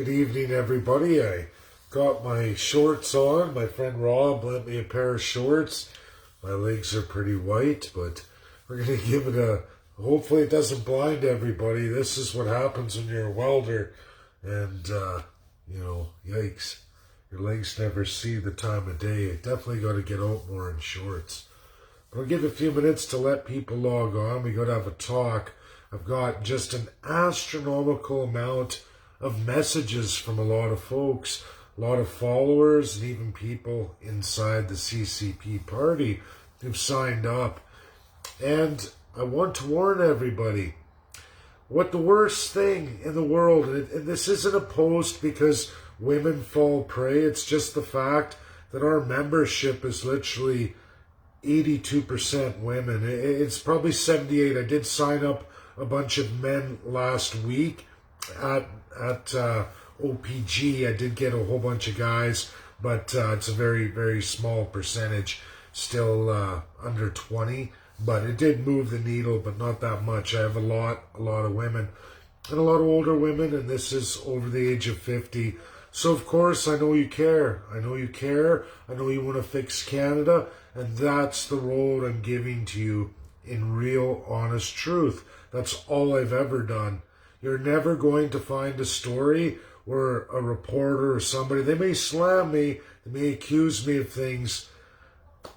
Good evening, everybody. I got my shorts on. My friend Rob lent me a pair of shorts. My legs are pretty white, but we're going to give it a... Hopefully it doesn't blind everybody. This is what happens when you're a welder. And, yikes. Your legs never see the time of day. You definitely got to get out more in shorts. But I'll give a few minutes to let people log on. We got to have a talk. I've got just an astronomical amount of messages from a lot of folks, a lot of followers, and even people inside the CCP party who've signed up. And I want to warn everybody, what the worst thing in the world, and this isn't a post because women fall prey, it's just the fact that our membership is literally 82% women. It's probably 78. I did sign up a bunch of men last week at OPG. I did get a whole bunch of guys, but it's a very, very small percentage, still under 20, but it did move the needle, but not that much. I have a lot of women, and a lot of older women, and this is over the age of 50. So of course, I know you care. I know you care. I know you want to fix Canada, and that's the role I'm giving to you in real, honest truth. That's all I've ever done. You're never going to find a story where a reporter or somebody, they may slam me, they may accuse me of things,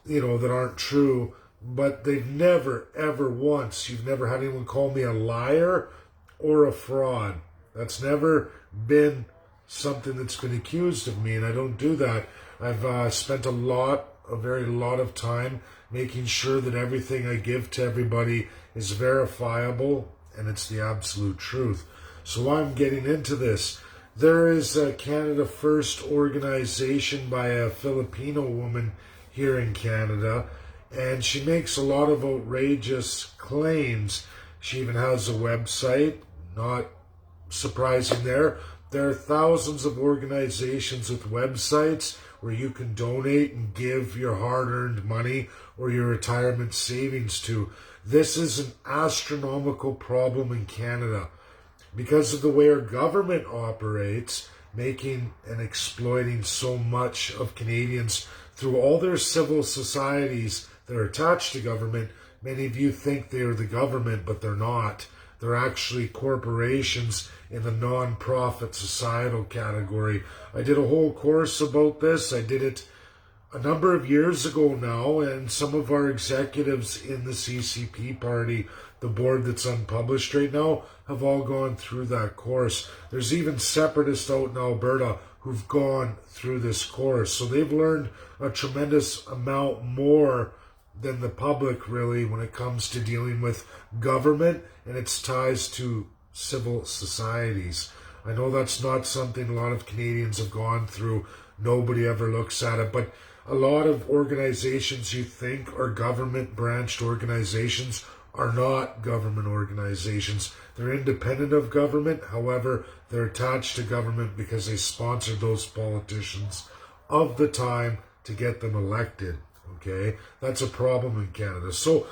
that aren't true, but they've never, ever once, you've never had anyone call me a liar or a fraud. That's never been something that's been accused of me, and I don't do that. I've spent a very lot of time making sure that everything I give to everybody is verifiable, and it's the absolute truth. So I'm getting into this. There is a Canada First organization by a Filipino woman here in Canada, and she makes a lot of outrageous claims. She even has a website, not surprising there. There are thousands of organizations with websites where you can donate and give your hard-earned money or your retirement savings to. This is an astronomical problem in Canada because of the way our government operates, making and exploiting so much of Canadians through all their civil societies that are attached to government. Many of you think they are the government, but they're not. They're actually corporations in the non-profit societal category. I did a whole course about this. I did it a number of years ago now, and some of our executives in the CCP party, the board that's unpublished right now, have all gone through that course. There's even separatists out in Alberta who've gone through this course. So they've learned a tremendous amount more than the public, really, when it comes to dealing with government and its ties to civil societies. I know that's not something a lot of Canadians have gone through. Nobody ever looks at it, but a lot of organizations you think are government-branched organizations are not government organizations. They're independent of government. However, they're attached to government because they sponsor those politicians of the time to get them elected. Okay, that's a problem in Canada. So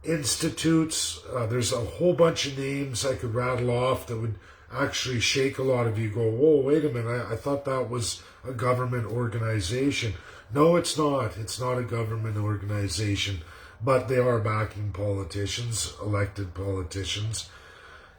institutes, there's a whole bunch of names I could rattle off that would actually shake a lot of you. Go, whoa, wait a minute, I thought that was a government organization. No, it's not. It's not a government organization, but they are backing politicians, elected politicians.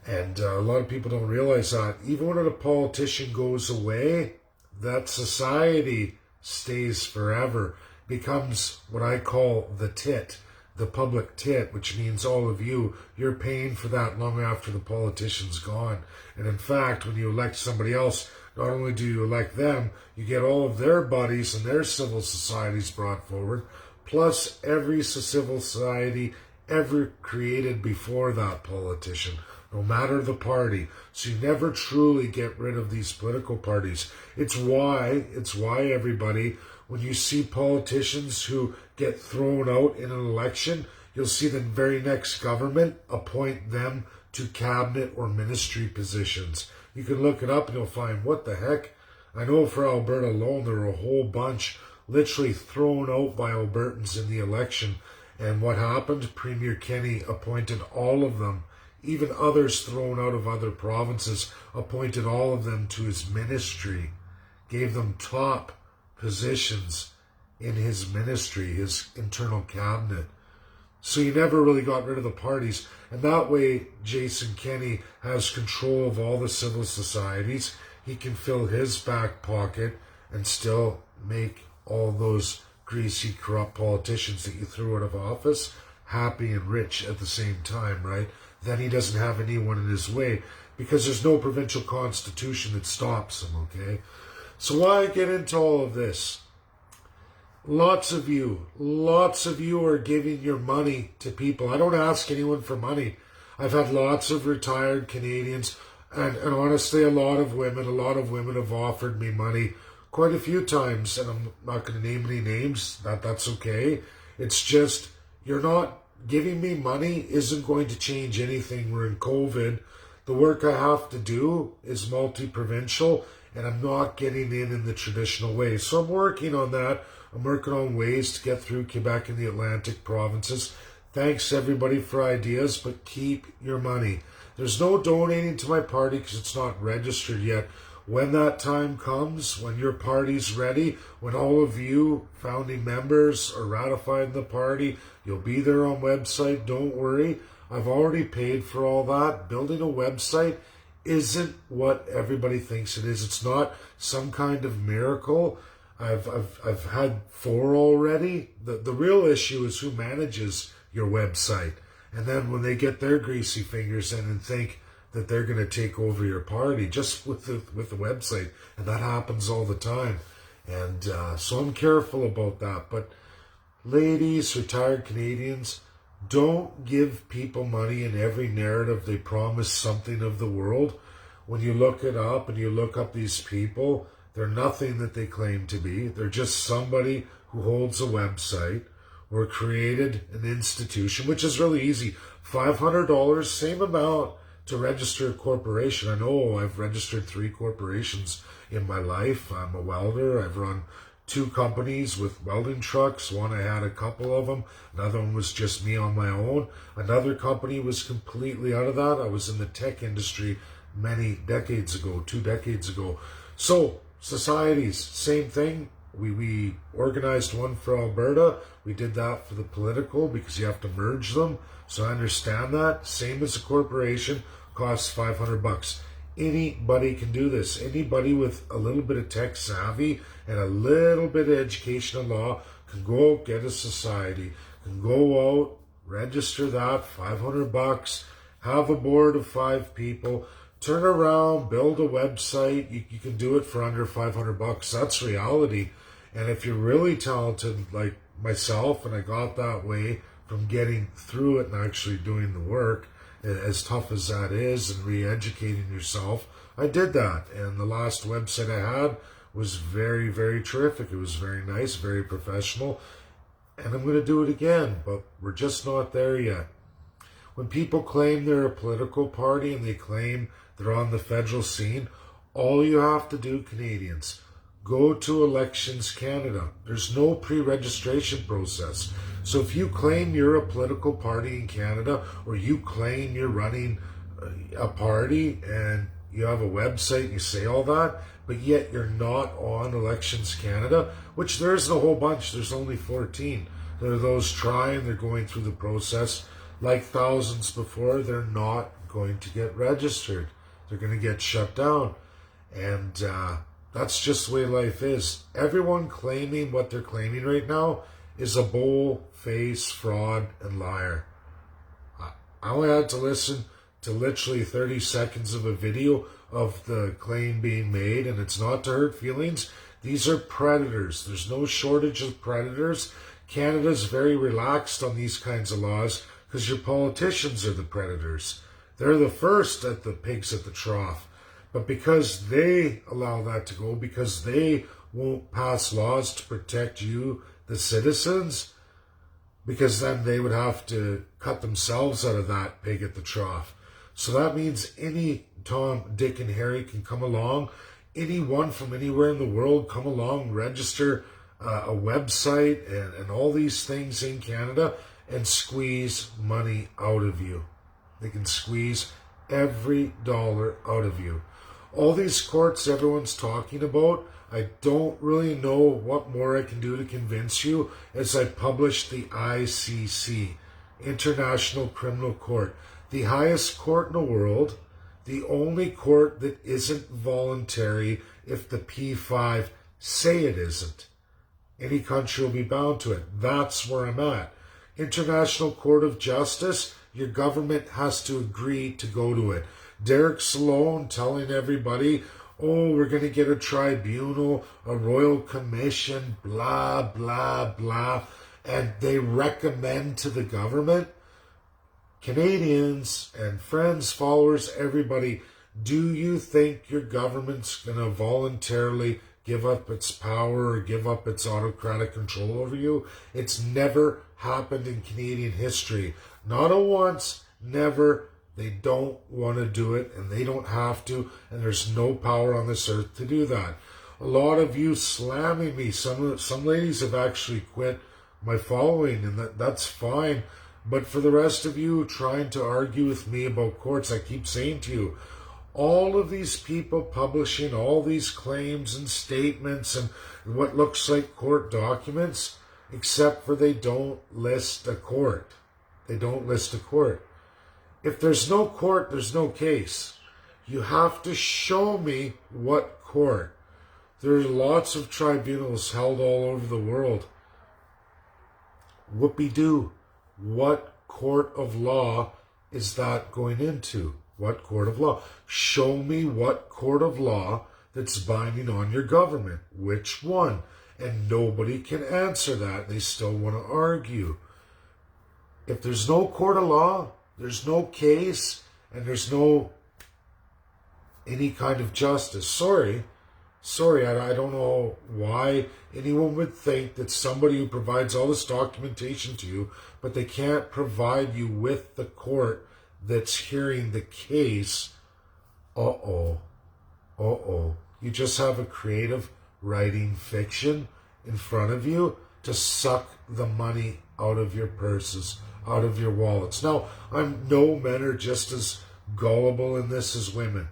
And a lot of people don't realize that. Even when a politician goes away, that society stays forever. Becomes what I call the tit, the public tit, which means all of you, you're paying for that long after the politician's gone. And in fact, when you elect somebody else, not only do you elect them, you get all of their buddies and their civil societies brought forward, plus every civil society ever created before that politician, no matter the party. So you never truly get rid of these political parties. It's why everybody, when you see politicians who get thrown out in an election, you'll see the very next government appoint them to cabinet or ministry positions. You can look it up and you'll find, what the heck? I know for Alberta alone, there were a whole bunch literally thrown out by Albertans in the election. And what happened? Premier Kenney appointed all of them even others thrown out of other provinces, appointed all of them to his ministry, gave them top positions in his ministry, his internal cabinet. So you never really got rid of the parties. And that way, Jason Kenney has control of all the civil societies. He can fill his back pocket and still make all those greasy, corrupt politicians that you threw out of office happy and rich at the same time, right? Then he doesn't have anyone in his way because there's no provincial constitution that stops him, okay? So why get into all of this? Lots of you are giving your money to people. I don't ask anyone for money. I've had lots of retired Canadians, and honestly, a lot of women have offered me money quite a few times, and I'm not going to name any names. That's okay. It's just, you're not giving me money isn't going to change anything. We're in COVID. The work I have to do is multi-provincial, and I'm not getting in the traditional way. So I'm working on that. I'm working on ways to get through Quebec and the Atlantic provinces. Thanks everybody for ideas, but keep your money. There's no donating to my party because it's not registered yet. When that time comes, when your party's ready, when all of you founding members are ratified in the party, you'll be there on website. Don't worry. I've already paid for all that. Building a website isn't what everybody thinks it is. It's not some kind of miracle. I've had 4 already. The real issue is who manages your website. And then when they get their greasy fingers in and think that they're going to take over your party just with the website, and that happens all the time. And so I'm careful about that. But ladies, retired Canadians, don't give people money in every narrative they promise something of the world. When you look it up and you look up these people, they're nothing that they claim to be. They're just somebody who holds a website or created an institution, which is really easy. $500, same amount to register a corporation. I know I've registered 3 corporations in my life. I'm a welder. I've run 2 companies with welding trucks. One, I had a couple of them. Another one was just me on my own. Another company was completely out of that. I was in the tech industry many decades ago, 2 decades ago. So, societies, same thing. We organized one for Alberta. We did that for the political because you have to merge them. So I understand that. Same as a corporation, costs $500. Anybody can do this. Anybody with a little bit of tech savvy and a little bit of education in law can go out, get a society, can go out, register that, $500, have a board of 5 people, turn around, build a website. You can do it for under $500. That's reality. And if you're really talented like myself, and I got that way from getting through it and actually doing the work, as tough as that is, and re-educating yourself, I did that. And the last website I had was very, very terrific. It was very nice, very professional. And I'm going to do it again, but we're just not there yet. When people claim they're a political party and they claim they're on the federal scene, all you have to do, Canadians, go to Elections Canada. There's no pre-registration process. So if you claim you're a political party in Canada, or you claim you're running a party and you have a website and you say all that, but yet you're not on Elections Canada, which there isn't a whole bunch, there's only 14. There are those trying, they're going through the process. Like thousands before, they're not going to get registered. They're going to get shut down. And that's just the way life is. Everyone claiming what they're claiming right now is a bold-faced fraud and liar. I only had to listen to literally 30 seconds of a video of the claim being made, and it's not to hurt feelings. These are predators. There's no shortage of predators. Canada's very relaxed on these kinds of laws because your politicians are the predators. They're the first at the pigs at the trough. But because they allow that to go, because they won't pass laws to protect you, the citizens, because then they would have to cut themselves out of that pig at the trough. So that means any Tom, Dick, and Harry can come along. Anyone from anywhere in the world come along, register a website and all these things in Canada and squeeze money out of you. They can squeeze every dollar out of you. All these courts everyone's talking about, I don't really know what more I can do to convince you as I publish the ICC, International Criminal Court, the highest court in the world, the only court that isn't voluntary if the P5 say it isn't. Any country will be bound to it. That's where I'm at. International Court of Justice, your government has to agree to go to it. Derek Sloan telling everybody, oh, we're going to get a tribunal, a royal commission, blah, blah, blah. And they recommend to the government, Canadians and friends, followers, everybody, do you think your government's going to voluntarily give up its power or give up its autocratic control over you? It's never happened in Canadian history. Not a once, never. They don't want to do it, and they don't have to, and there's no power on this earth to do that. A lot of you slamming me. Some ladies have actually quit my following, and that's fine. But for the rest of you trying to argue with me about courts, I keep saying to you, all of these people publishing all these claims and statements and what looks like court documents, except for they don't list a court. They don't list a court. If there's no court, there's no case. You have to show me what court. There are lots of tribunals held all over the world. Whoopie-doo. What court of law is that going into? What court of law? Show me what court of law that's binding on your government. Which one? And nobody can answer that. They still want to argue. If there's no court of law, there's no case, and there's no any kind of justice. Sorry, I don't know why anyone would think that somebody who provides all this documentation to you, but they can't provide you with the court that's hearing the case. You just have a creative writing fiction in front of you to suck the money out of your purses, out of your wallets. Now, no men are just as gullible in this as women.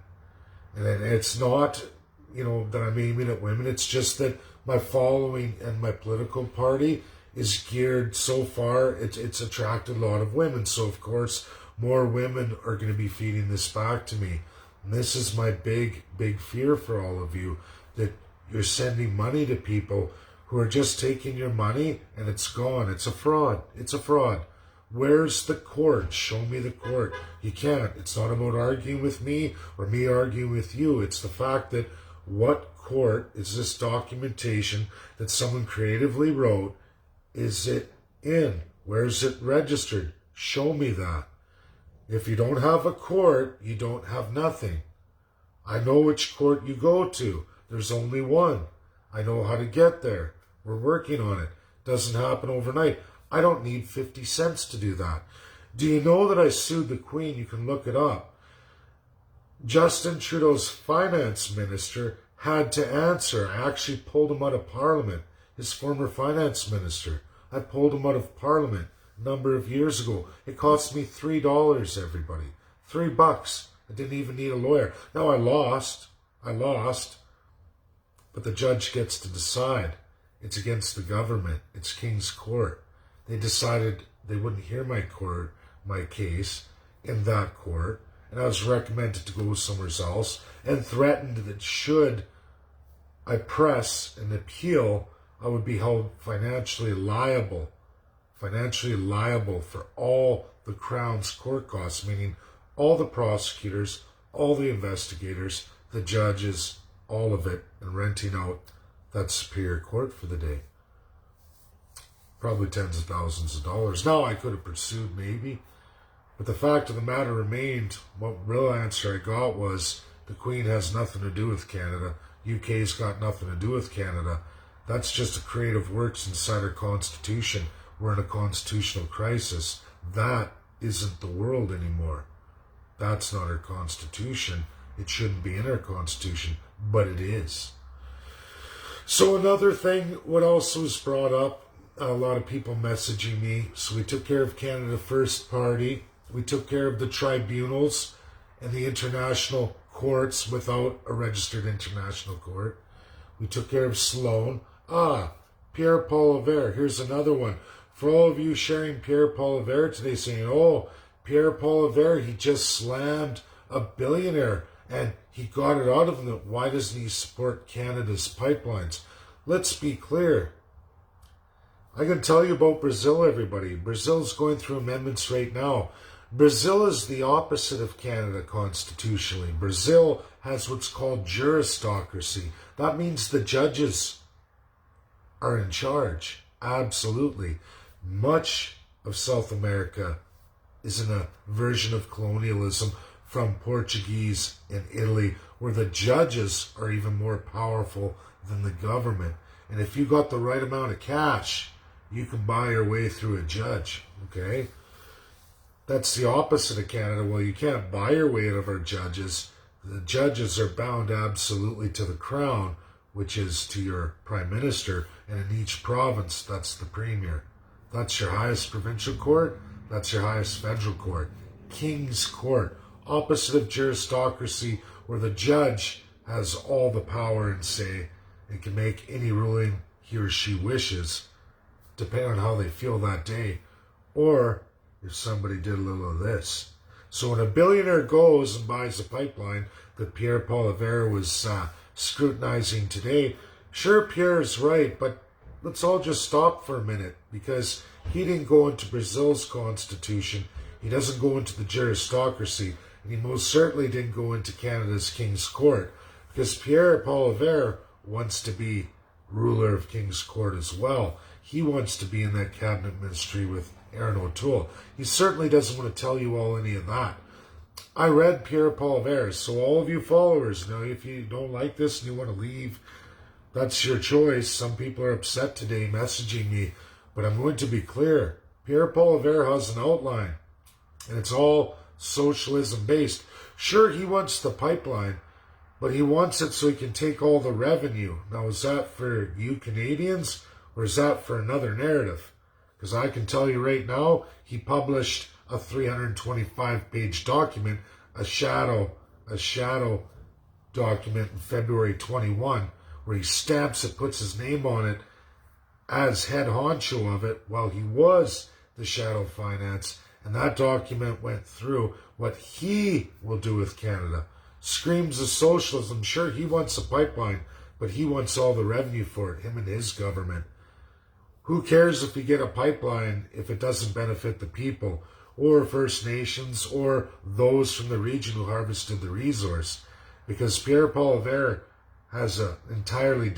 And it's not, that I'm aiming at women. It's just that my following and my political party is geared so far, it's attracted a lot of women. So, of course, more women are going to be feeding this back to me. And this is my big, big fear for all of you, that you're sending money to people who are just taking your money and it's gone. It's a fraud. It's a fraud. Where's the court? Show me the court. You can't. It's not about arguing with me or me arguing with you. It's the fact that what court is this documentation that someone creatively wrote? Is it in? Where's it registered? Show me that. If you don't have a court, you don't have nothing. I know which court you go to. There's only one. I know how to get there. We're working on it. Doesn't happen overnight. I don't need 50 cents to do that. Do you know that I sued the Queen? You can look it up. Justin Trudeau's finance minister had to answer. I actually pulled him out of Parliament. His former finance minister. I pulled him out of Parliament a number of years ago. It cost me $3, everybody. $3. I didn't even need a lawyer. Now I lost. But the judge gets to decide. It's against the government. It's King's Court. They decided they wouldn't hear my case in that court, and I was recommended to go somewhere else and threatened that should I press an appeal, I would be held financially liable for all the Crown's court costs, meaning all the prosecutors, all the investigators, the judges, all of it, and renting out that Superior Court for the day. Probably tens of thousands of dollars. Now, I could have pursued maybe, but the fact of the matter remained, what real answer I got was the Queen has nothing to do with Canada. UK's got nothing to do with Canada. That's just a creative works inside our Constitution. We're in a constitutional crisis. That isn't the world anymore. That's not our Constitution. It shouldn't be in our Constitution, but it is. So another thing, what else was brought up, a lot of people messaging me. So we took care of Canada First Party. We took care of the tribunals and the international courts without a registered international court. We took care of Sloan. Pierre Poilievre. Here's another one. For all of you sharing Pierre Poilievre today saying, oh, Pierre Poilievre, he just slammed a billionaire and he got it out of him. Why doesn't he support Canada's pipelines? Let's be clear. I can tell you about Brazil, everybody. Brazil's going through amendments right now. Brazil is the opposite of Canada constitutionally. Brazil has what's called juristocracy. That means the judges are in charge. Absolutely. Much of South America is in a version of colonialism from Portuguese and Italy, where the judges are even more powerful than the government. And if you got the right amount of cash, you can buy your way through a judge, okay? That's the opposite of Canada. Well, you can't buy your way out of our judges. The judges are bound absolutely to the crown, which is to your prime minister, and in each province, that's the premier. That's your highest provincial court. That's your highest federal court. King's Court, opposite of juristocracy, where the judge has all the power and say and can make any ruling he or she wishes, depending on how they feel that day, or if somebody did a little of this. So when a billionaire goes and buys a pipeline that Pierre Poilievre was scrutinizing today, sure, Pierre's right, but let's all just stop for a minute, because he didn't go into Brazil's constitution, he doesn't go into the juristocracy, and he most certainly didn't go into Canada's King's Court, because Pierre Poilievre wants to be ruler of King's Court as well. He wants to be in that cabinet ministry with Aaron O'Toole. He certainly doesn't want to tell you all any of that. I read Pierre Poilievre, so all of you followers, now if you don't like this and you want to leave, that's your choice. Some people are upset today messaging me, but I'm going to be clear. Pierre Poilievre has an outline, and it's all socialism based. Sure, he wants the pipeline, but he wants it so he can take all the revenue. Now, is that for you Canadians, or is that for another narrative? Because I can tell you right now, he published a 325-page document, a shadow document in February 21, where he stamps it, puts his name on it as head honcho of it while he was the shadow finance. And that document went through what he will do with Canada. Screams of socialism. Sure, he wants a pipeline, but he wants all the revenue for it, him and his government. Who cares if we get a pipeline if it doesn't benefit the people, or First Nations, or those from the region who harvested the resource? Because Pierre Poilievre has an entirely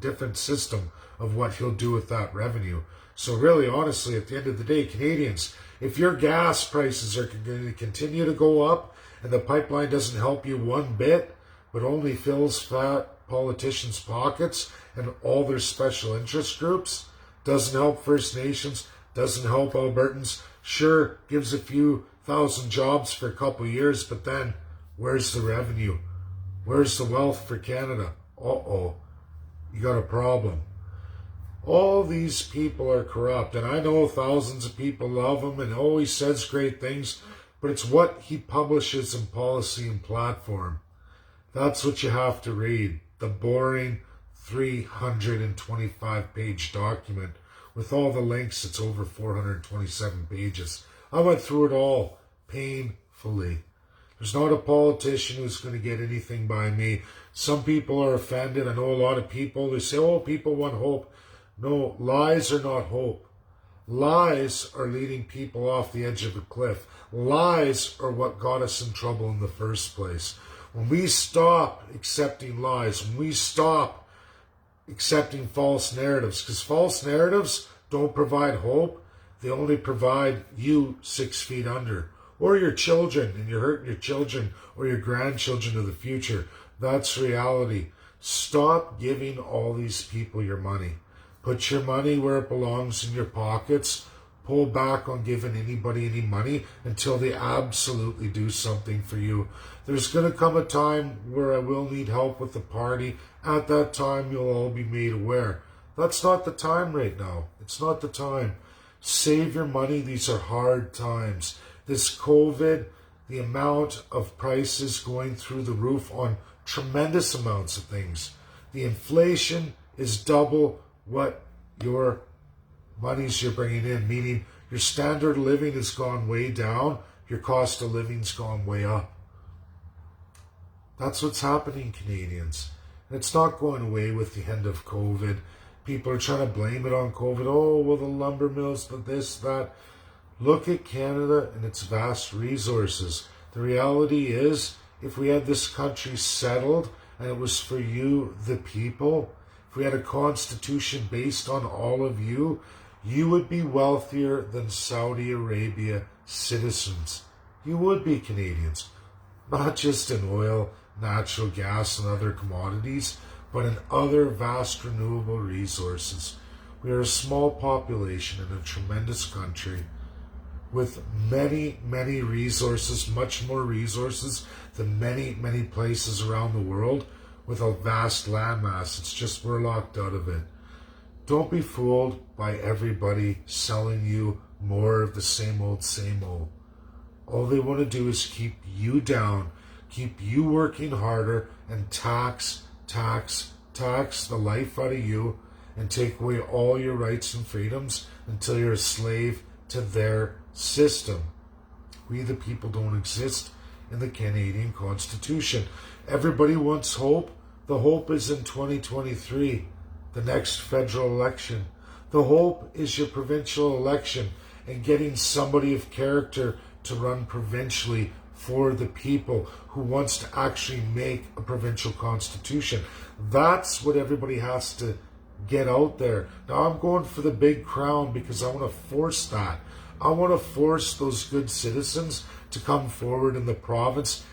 different system of what he'll do with that revenue. So really, honestly, at the end of the day, Canadians, if your gas prices are going to continue to go up and the pipeline doesn't help you one bit, but only fills fat politicians' pockets and all their special interest groups, doesn't help First Nations, doesn't help Albertans, sure, gives a few thousand jobs for a couple of years, but then where's the revenue? Where's the wealth for Canada? Uh-oh, you got a problem. All these people are corrupt, and I know thousands of people love him, and he says great things, but it's what he publishes in policy and platform. That's what you have to read. The boring 325-page document with all the links. It's over 427 pages. I went through it all painfully. There's not a politician who's going to get anything by me. Some people are offended. I know a lot of people, they say, oh, people want hope. No, lies are not hope. Lies are leading people off the edge of a cliff. Lies are what got us in trouble in the first place. When we stop accepting lies, when we stop accepting false narratives, because false narratives don't provide hope, they only provide you 6 feet under, or your children, and you're hurting your children or your grandchildren of the future. That's reality. Stop giving all these people your money. Put your money where it belongs, in your pockets. Pull back on giving anybody any money until they absolutely do something for you. There's going to come a time where I will need help with the party. At that time, you'll all be made aware. That's not the time right now. It's not the time. Save your money. These are hard times. This COVID, the amount of prices going through the roof on tremendous amounts of things. The inflation is double what your monies you're bringing in, meaning your standard of living has gone way down, your cost of living's gone way up. That's what's happening, Canadians. And it's not going away with the end of COVID. People are trying to blame it on COVID. Oh, well, the lumber mills, but this, that. Look at Canada and its vast resources. The reality is, if we had this country settled and it was for you, the people, if we had a constitution based on all of you, you would be wealthier than Saudi Arabia citizens. You would be, Canadians. Not just in oil, natural gas, and other commodities, but in other vast renewable resources. We are a small population in a tremendous country with many, many resources, much more resources than many, many places around the world, with a vast landmass. It's just we're locked out of it. Don't be fooled by everybody selling you more of the same old, same old. All they want to do is keep you down, keep you working harder, and tax the life out of you, and take away all your rights and freedoms until you're a slave to their system. We the people don't exist in the Canadian Constitution. Everybody wants hope. The hope is in 2023, the next federal election. The hope is your provincial election and getting somebody of character to run provincially for the people who wants to actually make a provincial constitution. That's what everybody has to get out there. Now I'm going for the big crown because I want to force that. I want to force those good citizens to come forward in the province,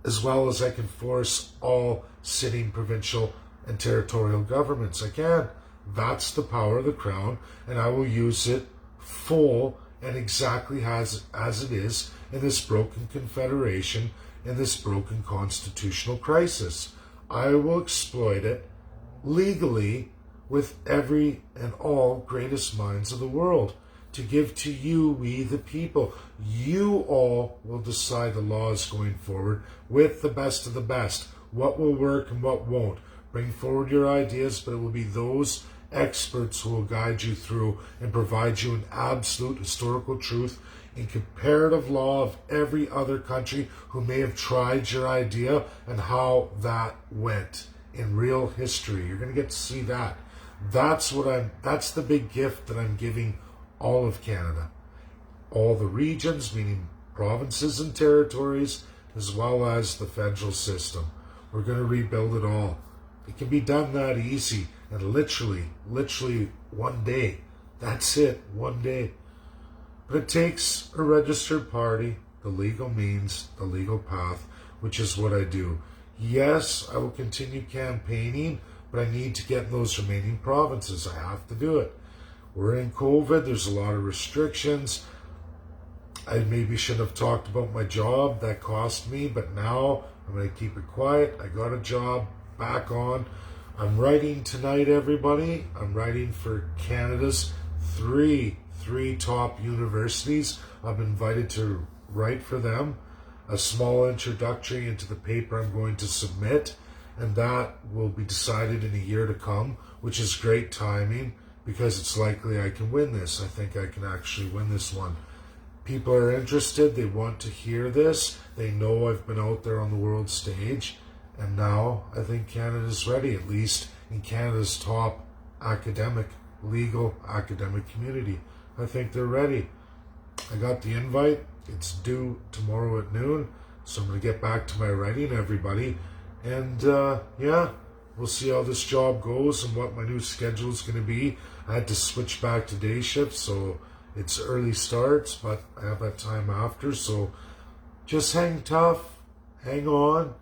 as well as I can force all sitting provincial and territorial governments. I can. That's the power of the crown, and I will use it full and exactly as it is in this broken confederation, in this broken constitutional crisis. I will exploit it legally with every and all greatest minds of the world to give to you, we the people. You all will decide the laws going forward with the best of the best, what will work and what won't. Bring forward your ideas, but it will be those experts who will guide you through and provide you an absolute historical truth in comparative law of every other country who may have tried your idea and how that went in real history. You're going to get to see that. That's the big gift that I'm giving all of Canada. All the regions, meaning provinces and territories, as well as the federal system. We're going to rebuild it all. It can be done that easy and literally one day. That's it, one day. But it takes a registered party, the legal means, the legal path, which is what I do. Yes, I will continue campaigning, but I need to get in those remaining provinces. I have to do it. We're in COVID. There's a lot of restrictions. I maybe shouldn't have talked about my job. That cost me, but now I'm going to keep it quiet. I got a job, back on. I'm writing tonight, everybody. I'm writing for Canada's three top universities. I'm invited to write for them. A small introductory into the paper I'm going to submit, and that will be decided in a year to come, which is great timing because it's likely I can win this. I think I can actually win this one. People are interested. They want to hear this. They know I've been out there on the world stage, and now I think Canada's ready, at least in Canada's top legal academic community. I think they're ready. I got the invite. It's due tomorrow at noon, so I'm going to get back to my writing, everybody. And we'll see how this job goes and what my new schedule is going to be. I had to switch back to day shift, so it's early starts, but I have that time after. So just hang tough, hang on,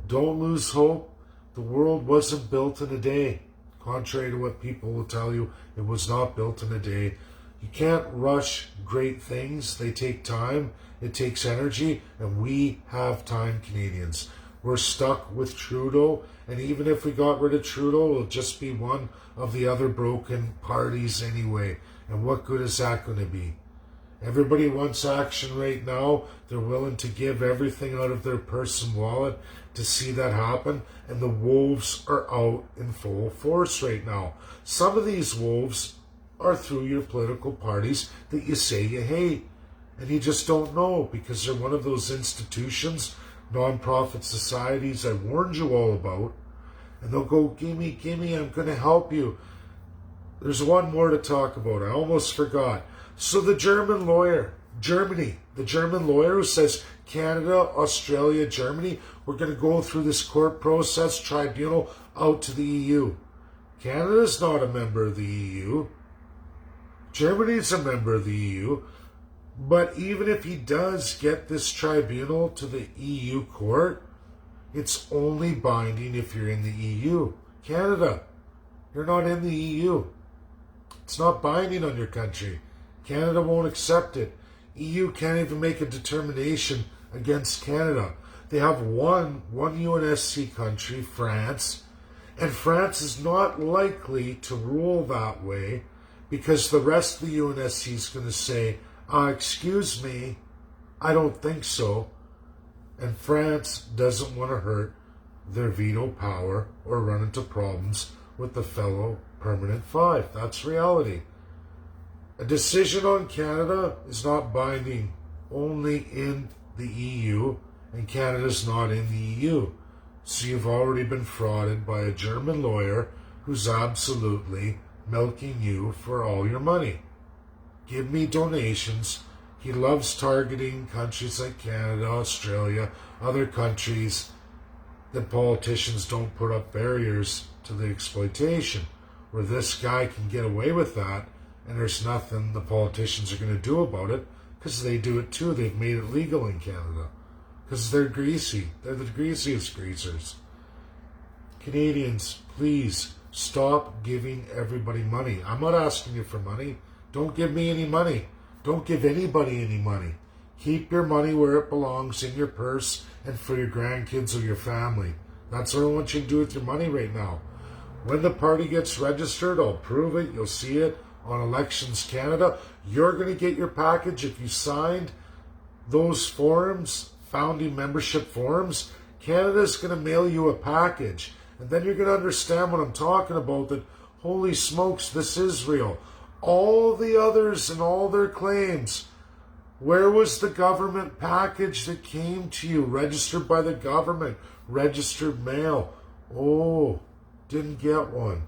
don't lose hope. The world wasn't built in a day. Contrary to what people will tell you, it was not built in a day. You can't rush great things. They take time. It takes energy. And we have time, Canadians. We're stuck with Trudeau. And even if we got rid of Trudeau, it'll just be one of the other broken parties anyway. And what good is that going to be? Everybody wants action right now. They're willing to give everything out of their purse and wallet to see that happen. And the wolves are out in full force right now. Some of these wolves are through your political parties that you say you hate. And you just don't know because they're one of those institutions, non-profit societies I warned you all about. And they'll go, gimme, I'm going to help you. There's one more to talk about. I almost forgot. So the German lawyer, the German lawyer who says Canada, Australia, Germany, we're going to go through this court process tribunal out to the EU. Canada's not a member of the EU. Germany's a member of the EU. But even if he does get this tribunal to the EU court, it's only binding if you're in the EU. Canada, you're not in the EU. It's not binding on your country. Canada won't accept it. EU can't even make a determination against Canada. They have one UNSC country, France, and France is not likely to rule that way because the rest of the UNSC is going to say, excuse me, I don't think so. And France doesn't want to hurt their veto power or run into problems with the fellow Permanent Five. That's reality. A decision on Canada is not binding only in the EU, and Canada's not in the EU. So you've already been frauded by a German lawyer who's absolutely milking you for all your money. Give me donations. He loves targeting countries like Canada, Australia, other countries that politicians don't put up barriers to the exploitation. Where this guy can get away with that, and there's nothing the politicians are going to do about it, because they do it too. They've made it legal in Canada. Because they're greasy. They're the greasiest greasers. Canadians, please stop giving everybody money. I'm not asking you for money. Don't give me any money. Don't give anybody any money. Keep your money where it belongs, in your purse and for your grandkids or your family. That's what I want you to do with your money right now. When the party gets registered, I'll prove it. You'll see it on Elections Canada. You're going to get your package if you signed those forms, founding membership forms. Canada's going to mail you a package. And then you're going to understand what I'm talking about, that holy smokes, this is real. All the others and all their claims. Where was the government package that came to you, registered by the government, registered mail? Oh, didn't get one.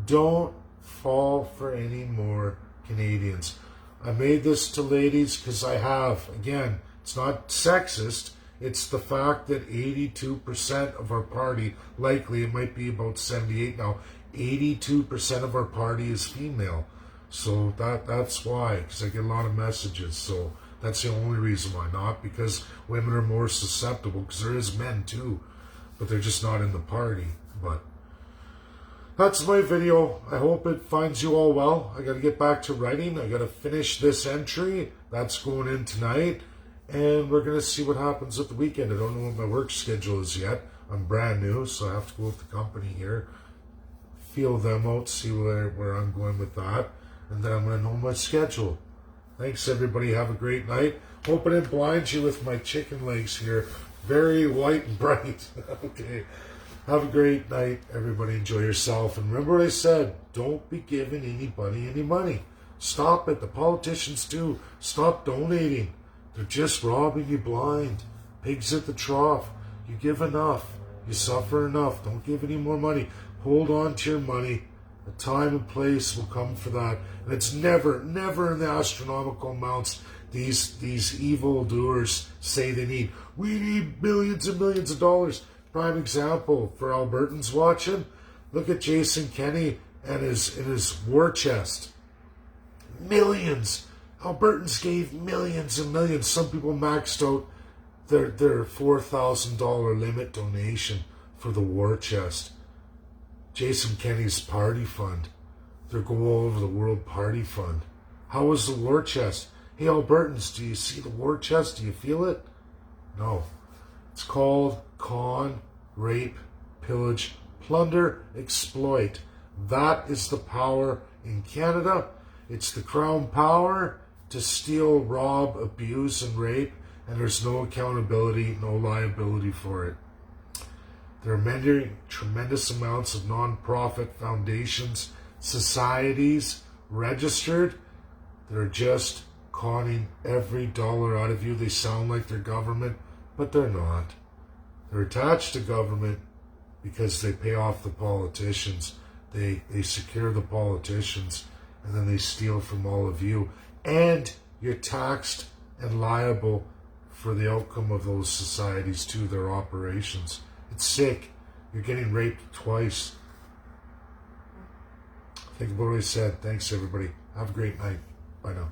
Don't fall for any more, Canadians. I made this to ladies because I have. Again, it's not sexist. It's the fact that 82% of our party, likely it might be about 78 now, 82% of our party is female. So that's why, because I get a lot of messages. So that's the only reason why. Not because women are more susceptible, because there is men too, but they're just not in the party. But that's my video. I hope it finds you all well. I got to get back to writing. I got to finish this entry. That's going in tonight. And we're going to see what happens at the weekend. I don't know what my work schedule is yet. I'm brand new, so I have to go with the company here, feel them out, see where I'm going with that. And then I'm going to know my schedule. Thanks, everybody. Have a great night. Hope I didn't blind you with my chicken legs here. Very white and bright. Okay. Have a great night, everybody. Enjoy yourself. And remember what I said. Don't be giving anybody any money. Stop it. The politicians too. Stop donating. They're just robbing you blind. Pigs at the trough. You give enough. You suffer enough. Don't give any more money. Hold on to your money. A time and place will come for that. And it's never in the astronomical amounts these evil doers say they need. We need millions and millions of dollars. Prime example for Albertans watching. Look at Jason Kenney and his war chest. Millions. Albertans gave millions and millions. Some people maxed out their $4,000 limit donation for the war chest. Jason Kenney's party fund. Their Go All Over the World party fund. How was the war chest? Hey Albertans, do you see the war chest? Do you feel it? No. It's called con, rape, pillage, plunder, exploit. That is the power in Canada. It's the Crown power, to steal, rob, abuse, and rape, and there's no accountability, no liability for it. There are many tremendous amounts of non-profit foundations, societies registered that are just conning every dollar out of you. They sound like they're government, but they're not. They're attached to government because they pay off the politicians. They secure the politicians, and then they steal from all of you. And you're taxed and liable for the outcome of those societies too, their operations. It's sick. You're getting raped twice. Think about what I said. Thanks, everybody. Have a great night. Bye now.